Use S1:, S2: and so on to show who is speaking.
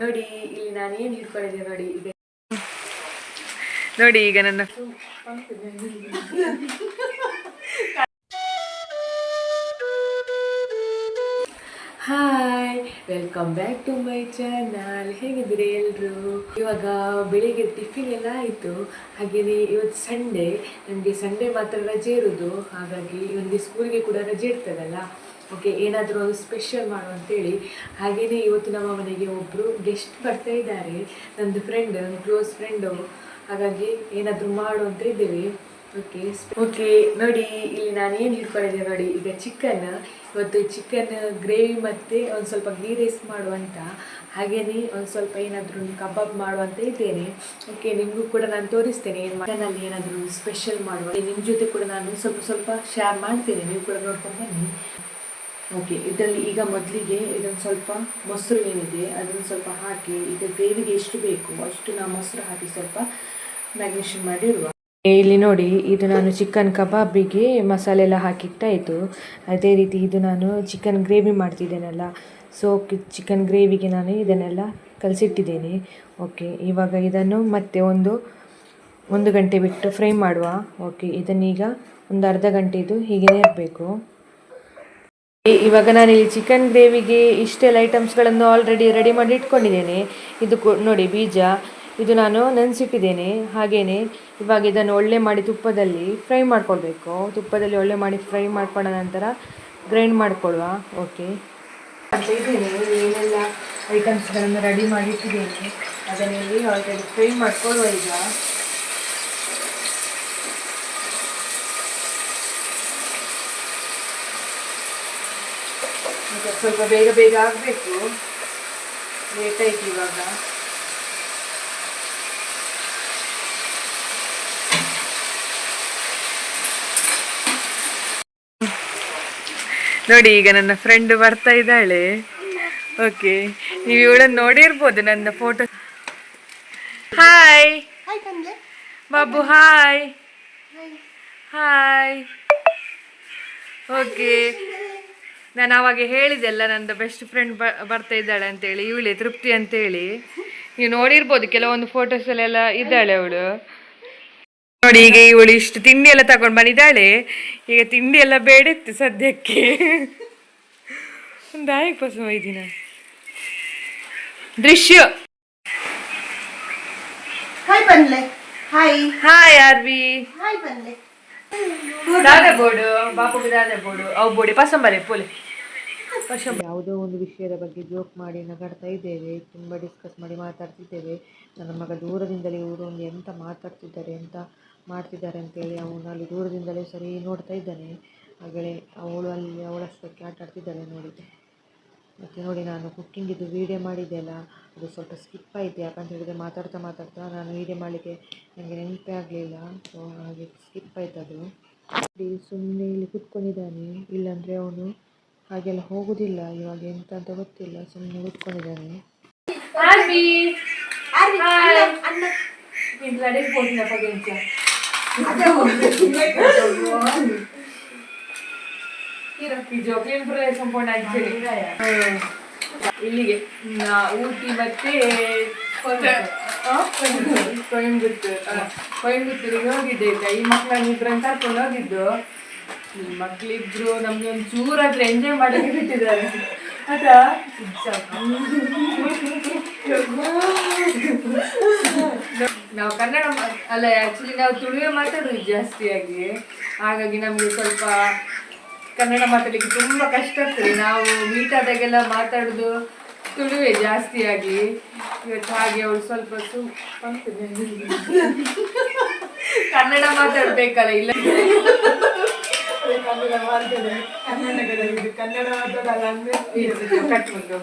S1: ನೋಡಿ ಇಲ್ಲಿ ನಾನು ಏನು ಹಿಡ್ಕೊಂಡಿದ್ದೆ ನೋಡಿ ಇದೆ ನೋಡಿ ಈಗ ನನ್ನ hi welcome back to my channel. ಹೇಗಿದ್ದೀರಿ ಎಲ್ಲರೂ? ಇವಾಗ ಬೆಳಿಗ್ಗೆ ಟಿಫಿನ್ ಎಲ್ಲ ಆಯಿತು. ಹಾಗೆಯೇ ಇವತ್ತು ಸಂಡೇ, ನನಗೆ ಸಂಡೇ ಮಾತ್ರ ರಜೆ ಇರೋದು. ಹಾಗಾಗಿ ಇವನಿಗೆ ಸ್ಕೂಲ್ಗೆ ಕೂಡ ರಜೆ ಇರ್ತದಲ್ಲ, ಓಕೆ ಏನಾದರೂ ಒಂದು ಸ್ಪೆಷಲ್ ಮಾಡು ಅಂತೇಳಿ. ಹಾಗೆಯೇ ಇವತ್ತು ನಮ್ಮ ಮನೆಗೆ ಒಬ್ಬರು ಗೆಸ್ಟ್ ಬರ್ತಾ ಇದ್ದಾರೆ, ನನ್ನದು ಫ್ರೆಂಡ್, ನನ್ನ ಕ್ಲೋಸ್ ಫ್ರೆಂಡು. ಹಾಗಾಗಿ ಏನಾದರೂ ಮಾಡು ಅಂತ ಇದ್ದೇವೆ. ಓಕೆ ನೋಡಿ ಇಲ್ಲಿ ನಾನು ಏನು ಹಿಡ್ಕೊಂಡಿದ್ದೆ ನೋಡಿ ಈಗ ಚಿಕನ್. ಇವತ್ತು ಚಿಕನ್ ಗ್ರೇವಿ ಮತ್ತು ಒಂದು ಸ್ವಲ್ಪ ಗೀ ರೈಸ್ ಮಾಡುವಂತ, ಹಾಗೆಯೇ ಒಂದು ಸ್ವಲ್ಪ ಏನಾದರೂ ಕಬಾಬ್ ಮಾಡುವಂತ ಇದ್ದೇನೆ. ಓಕೆ ನಿಮಗೂ ಕೂಡ ನಾನು ತೋರಿಸ್ತೇನೆ ಮಟನಲ್ಲಿ ಏನಾದರೂ ಸ್ಪೆಷಲ್ ಮಾಡುವ. ನಿಮ್ಮ ಜೊತೆ ಕೂಡ ನಾನು ಸ್ವಲ್ಪ ಶೇರ್ ಮಾಡ್ತೇನೆ, ನೀವು ಕೂಡ ನೋಡ್ಕೊಂಡು ಬನ್ನಿ. ಓಕೆ ಇದರಲ್ಲಿ ಈಗ ಮೊದಲಿಗೆ ಇದೊಂದು ಸ್ವಲ್ಪ ಮೊಸರು ಏನಿದೆ ಅದನ್ನು ಸ್ವಲ್ಪ ಹಾಕಿ, ಈಗ ಗ್ರೇವಿಗೆ ಎಷ್ಟು ಬೇಕು ಅಷ್ಟು ನಾವು ಮೊಸರು ಹಾಕಿ ಸ್ವಲ್ಪ ಮ್ಯಾಗ್ನೇಷನ್ ಮಾಡಿರುವ. ಇಲ್ಲಿ ನೋಡಿ ಇದು ನಾನು ಚಿಕನ್ ಕಬಾಬಿಗೆ ಮಸಾಲೆ ಎಲ್ಲ ಹಾಕಿಟ್ಟಾಯಿತು. ಅದೇ ರೀತಿ ಇದು ನಾನು ಚಿಕನ್ ಗ್ರೇವಿ ಮಾಡ್ತಿದ್ದೇನಲ್ಲ, ಸೊ ಚಿಕನ್ ಗ್ರೇವಿಗೆ ನಾನು ಇದನ್ನೆಲ್ಲ ಕಲಸಿಟ್ಟಿದ್ದೇನೆ. ಓಕೆ ಇವಾಗ ಇದನ್ನು ಮತ್ತೆ ಒಂದು ಗಂಟೆ ಬಿಟ್ಟು ಫ್ರೈ ಮಾಡುವ. ಓಕೆ ಇದನ್ನೀಗ ಒಂದು ಅರ್ಧ ಗಂಟೆದು ಹೀಗೆ ಇರಬೇಕು. ಇವಾಗ ನಾನು ಈ ಚಿಕನ್ ಗ್ರೇವಿಗೆ ಇಷ್ಟೆಲ್ಲ ಐಟಮ್ಸ್ಗಳನ್ನು ಆಲ್ರೆಡಿ ರೆಡಿ ಮಾಡಿ ಇಟ್ಕೊಂಡಿದ್ದೇನೆ. ಇದು ನೋಡಿ ಬೀಜ, ಇದು ನಾನು ನೆನೆಸಿಟ್ಟಿದ್ದೇನೆ. ಹಾಗೆಯೇ ಇವಾಗ ಇದನ್ನು ಒಳ್ಳೆ ಮಾಡಿ ತುಪ್ಪದಲ್ಲಿ ಫ್ರೈ ಮಾಡ್ಕೊಳ್ಬೇಕು. ತುಪ್ಪದಲ್ಲಿ ಒಳ್ಳೆ ಮಾಡಿ ಫ್ರೈ ಮಾಡ್ಕೊಂಡ ನಂತರ ಗ್ರೈಂಡ್ ಮಾಡಿಕೊಳ್ಳುವ. ಓಕೆ ಅಂತ ಇದ್ದೇನೆ, ಏನೆಲ್ಲ ಐಟಮ್ಸ್ಗಳನ್ನು ರೆಡಿ ಮಾಡಿ ಇಟ್ಟಿದ್ದೇನೆ ಅದನ್ನೆಲ್ಲಿ ಆಲ್ರೆಡಿ ಫ್ರೈ ಮಾಡ್ಕೊಳ್ಳುವ. ಈಗ ಸ್ವಲ್ಪ ಬೇಗ ಆಗಬೇಕು, ಲೇಟ್ ಆಯ್ತು ಇವಾಗ. ನೋಡಿ ಈಗ ನನ್ನ ಫ್ರೆಂಡ್ ಬರ್ತಾ ಇದ್ದಾಳೆ. ಓಕೆ ನೀವು ಇವಳನ್ನು ನೋಡಿರ್ಬೋದು ನನ್ನ photo. Hi Babu, hi hi. Okay ನಾನು ಅವಾಗ ಹೇಳಿದೆಲ್ಲ ನಂದು ಬೆಸ್ಟ್ ಫ್ರೆಂಡ್ ಬರ್ತಾ ಇದ್ದಾಳೆ ಅಂತೇಳಿ, ಇವಳೆ ತೃಪ್ತಿ ಅಂತೇಳಿ. ನೀವು ನೋಡಿರ್ಬೋದು ಕೆಲವೊಂದು ಫೋಟೋಸಲ್ಲೆಲ್ಲ ಇದ್ದಾಳೆ ಅವಳು. ನೋಡಿ ಈಗ ಇವಳು ಇಷ್ಟು ತಿಂಡಿ ಎಲ್ಲ ತಗೊಂಡು ಬಂದಿದ್ದಾಳೆ. ಈಗ ತಿಂಡಿ ಎಲ್ಲ ಬೇಡಿತ್ತು ಸದ್ಯಕ್ಕೆ. ಒಂದು ಆಯ್ಕೆ ಪಸು ಐದಿನ ದೃಶ್ಯ. ಹಾಯ್ ಆರ್ವಿ. ದಾದಾ ಬೋರ್ಡು ಬಾಪುಗೆ ದಾದಾ ಬೋರ್ಡು ಅವು ಬೋಡಿ ಪಸಂಬರೆ ಪೋಲೆ ಯಾವುದೋ ಒಂದು ವಿಷಯದ ಬಗ್ಗೆ ಜೋಕ್ ಮಾಡಿ ನಗಾಡ್ತಾ ಇದ್ದೇವೆ, ತುಂಬ ಡಿಸ್ಕಸ್ ಮಾಡಿ ಮಾತಾಡ್ತಿದ್ದೇವೆ. ನನ್ನ ಮಗ ದೂರದಿಂದಲೇ ಇವರು ಒಂದು ಎಂತ ಮಾತಾಡ್ತಿದ್ದಾರೆ ಎಂತ ಮಾಡ್ತಿದ್ದಾರೆ ಅಂತೇಳಿ ಅವನು ಅಲ್ಲಿ ದೂರದಿಂದಲೇ ಸರಿ ನೋಡ್ತಾ ಇದ್ದಾನೆ. ಹಾಗೆಯೇ ಅವಳು ಅಲ್ಲಿ ಅವಳಷ್ಟಕ್ಕೆ ಆಟ ಆಡ್ತಿದ್ದಾಳೆ ನೋಡಿ. ಮತ್ತು ನೋಡಿ ನಾನು ಕುಕ್ಕಿಂಗಿದ್ದು ವೀಡಿಯೋ ಮಾಡಿದ್ದೆ ಅಲ್ಲ, ಅದು ಸ್ವಲ್ಪ ಸ್ಕಿಪ್ ಆಯಿತು. ಯಾಕಂತ ಹೇಳಿದರೆ ಮಾತಾಡ್ತಾ ನಾನು ವೀಡಿಯೋ ಮಾಡಲಿಕ್ಕೆ ನನಗೆ ನೆನಪೇ ಆಗಲಿಲ್ಲ, ಸೊ ಹಾಗೆ ಸ್ಕಿಪ್ ಆಯ್ತು ಅದು. ಸುಮ್ಮನೆ ಇಲ್ಲಿ ಕೂತ್ಕೊಂಡಿದ್ದಾನೆ, ಇಲ್ಲಾಂದರೆ ಅವನು ಹಾಗೆಲ್ಲ ಹೋಗುದಿಲ್ಲ. ಇವಾಗ ಎಂತ ಅಂತ ಗೊತ್ತಿಲ್ಲ, ಸುಮ್ಮನೆ ಕೂತ್ಕೊಂಡಿದ್ದಾನೆ. ಇಲ್ಲಿಗೆ ಊಟಿ ಮತ್ತೆ ಕೊಯಂಬತ್ತೂರಿಗೆ ಹೋಗಿದ್ದೆ. ಈ ಮಕ್ಕಳನ್ನ ಇಬ್ಬರನ್ನು ಕರ್ಕೊಂಡು ಹೋಗಿದ್ದು. ಈ ಮಕ್ಕಳಿಬ್ರು ನಮ್ಗೆ ಒಂದು ಚೂರಾದ್ರೆ ಎಂಜಾಯ್ ಮಾಡಕ್ಕೆ ಬಿಟ್ಟಿದ್ದಾರೆ ಆಯ್ತಾ. ನಾವು ಕನ್ನಡ ಅಲ್ಲ, ಆ್ಯಕ್ಚುಲಿ ನಾವು ತುಳುವೇ ಮಾತಾಡೋದು ಜಾಸ್ತಿಯಾಗಿ. ಹಾಗಾಗಿ ನಮಗೆ ಸ್ವಲ್ಪ ಕನ್ನಡ ಮಾತಾಡಲಿಕ್ಕೆ ತುಂಬ ಕಷ್ಟ ಆಗ್ತದೆ. ನಾವು ಮೀಟ್ ಆದಾಗೆಲ್ಲ ಮಾತಾಡೋದು ತುಳುವೇ ಜಾಸ್ತಿಯಾಗಿ. ಇವತ್ತು ಹಾಗೆ ಅವಳು ಸ್ವಲ್ಪ ಕನ್ನಡ ಮಾತಾಡ್ಬೇಕಲ್ಲ, ಇಲ್ಲ ಕನ್ನಡ ಮಾತಾಡೋದು ಕನ್ನಡ ಮಾತಾಡಲ್ಲ ಅಂದರೆ ಕಟ್ಕೊಂಡು